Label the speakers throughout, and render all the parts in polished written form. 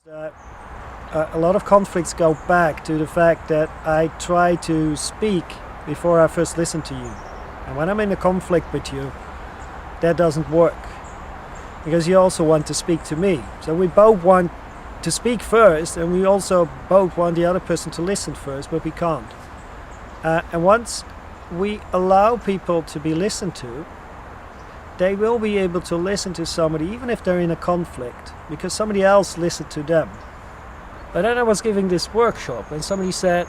Speaker 1: A lot of conflicts go back to the fact that I try to speak before I first listen to you. And when I'm in a conflict with you, that doesn't work. Because you also want to speak to me. So we both want to speak first, and we also both want the other person to listen first, but we can't. And once we allow people to be listened to, they will be able to listen to somebody even if they're in a conflict, because somebody else listened to them. But then I was giving this workshop and somebody said,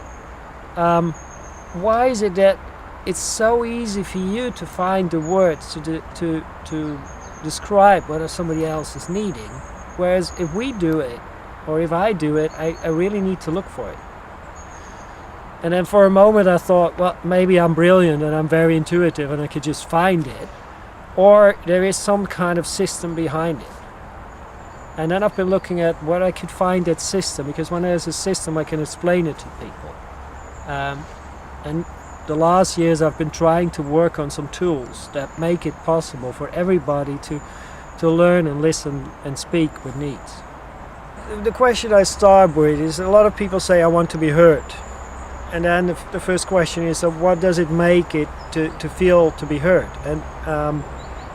Speaker 1: why is it that it's so easy for you to find the words to describe what somebody else is needing, whereas if we do it, or if I do it, I really need to look for it. And then for a moment I thought, well, maybe I'm brilliant and I'm very intuitive and I could just find it, or there is some kind of system behind it. And then I've been looking at what I could find that system, because when there's a system I can explain it to people. And the last years I've been trying to work on some tools that make it possible for everybody to learn and listen and speak with needs. The question I start with is, a lot of people say I want to be heard. And then the first question is, so what does it make it to feel to be heard?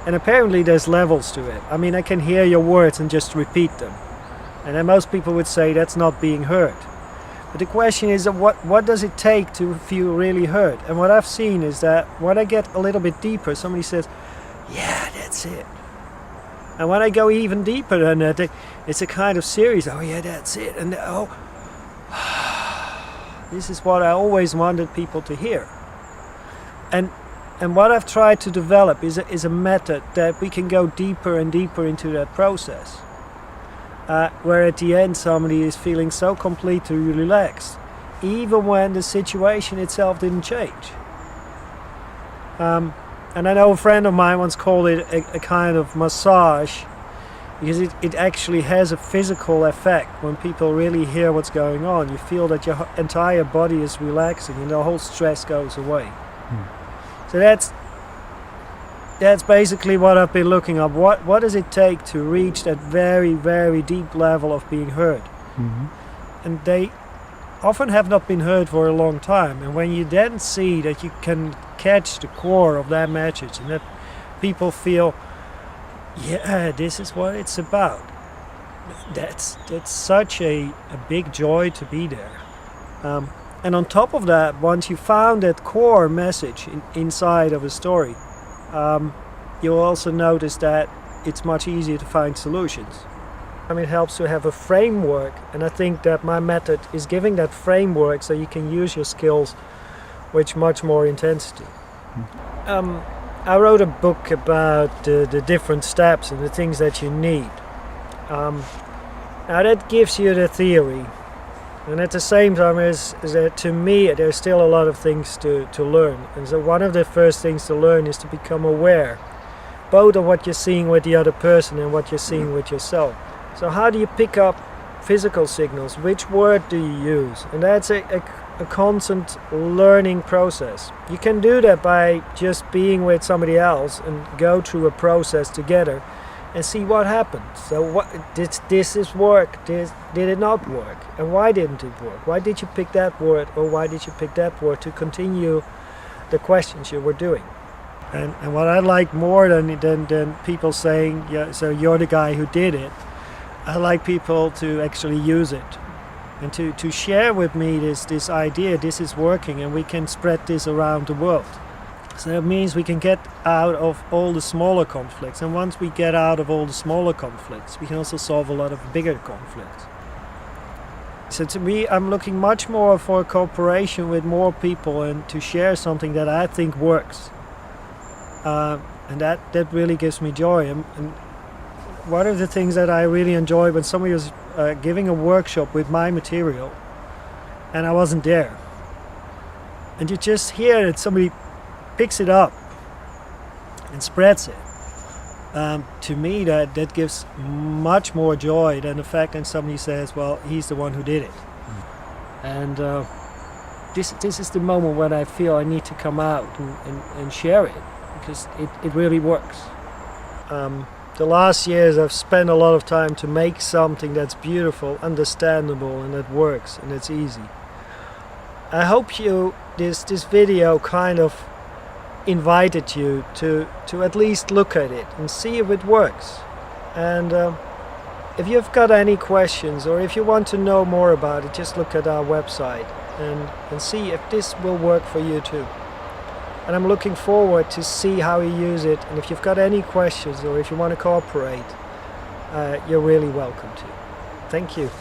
Speaker 1: And apparently there's levels to it. I mean, I can hear your words and just repeat them. And then most people would say that's not being heard. But the question is, what does it take to feel really heard? And what I've seen is that when I get a little bit deeper, somebody says, yeah, that's it. And when I go even deeper than that, it's a kind of series. Oh yeah, that's it. And this is what I always wanted people to hear. And what I've tried to develop is a method that we can go deeper and deeper into that process. Where at the end somebody is feeling so completely relaxed, even when the situation itself didn't change. And I know a friend of mine once called it a kind of massage, because it actually has a physical effect. When people really hear what's going on, you feel that your entire body is relaxing and the whole stress goes away. So that's basically what I've been looking at. What does it take to reach that very, very deep level of being heard? Mm-hmm. And they often have not been heard for a long time. And when you then see that you can catch the core of that message and that people feel, yeah, this is what it's about, that's such a big joy to be there. And on top of that, once you found that core message inside of a story, you'll also notice that it's much easier to find solutions. It helps to have a framework, and I think that my method is giving that framework so you can use your skills with much more intensity. I wrote a book about the different steps and the things that you need. Now that gives you the theory. And at the same time, is that to me there's still a lot of things to learn. And so one of the first things to learn is to become aware, both of what you're seeing with the other person and what you're seeing with yourself. So how do you pick up physical signals? Which word do you use? And that's a constant learning process. You can do that by just being with somebody else and go through a process together and see what happened. So did this work? Did it not work? And why didn't it work? Why did you pick that word, or why did you pick that word, to continue the questions you were doing? And what I like more than people saying, yeah, so you're the guy who did it, I like people to actually use it and to share with me this idea, this is working, and we can spread this around the world. So it means we can get out of all the smaller conflicts, and once we get out of all the smaller conflicts, we can also solve a lot of bigger conflicts. So to me, I'm looking much more for cooperation with more people and to share something that I think works. And that really gives me joy. And one of the things that I really enjoy when somebody was giving a workshop with my material and I wasn't there, and you just hear that somebody picks it up and spreads it. To me, that gives much more joy than the fact that somebody says, well, he's the one who did it. And this is the moment when I feel I need to come out and share it, because it really works. the last years I've spent a lot of time to make something that's beautiful, understandable, and that works, and it's easy. I hope this video kind of invited you to at least look at it and see if it works. And if you've got any questions, or if you want to know more about it, just look at our website and see if this will work for you too. And I'm looking forward to see how you use it, and if you've got any questions or if you want to cooperate, you're really welcome to. Thank you.